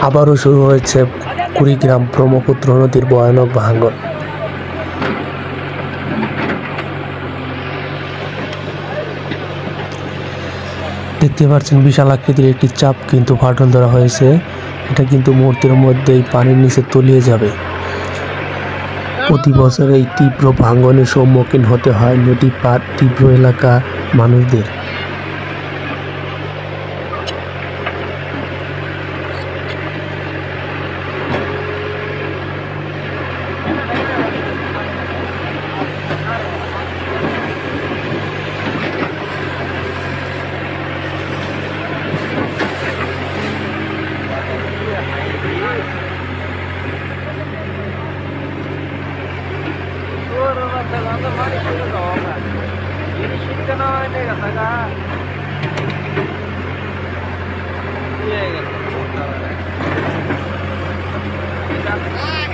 আবারও শুরু হয়েছে কুড়িগ্রাম ব্রহ্মপুত্র নদীর ভয়ানক ভাঙন। দেখতে পাচ্ছেন বিশাল আকৃতির একটি চাপ কিন্তু ফাটল ধরা হয়েছে। এটা কিন্তু মুহূর্তের মধ্যেই পানির নিচে তলিয়ে যাবে। প্রতি বছর এই তীব্র ভাঙনের সম্মুখীন হতে হয় নদী পার তীব্র এলাকা মানুষদের। Iya,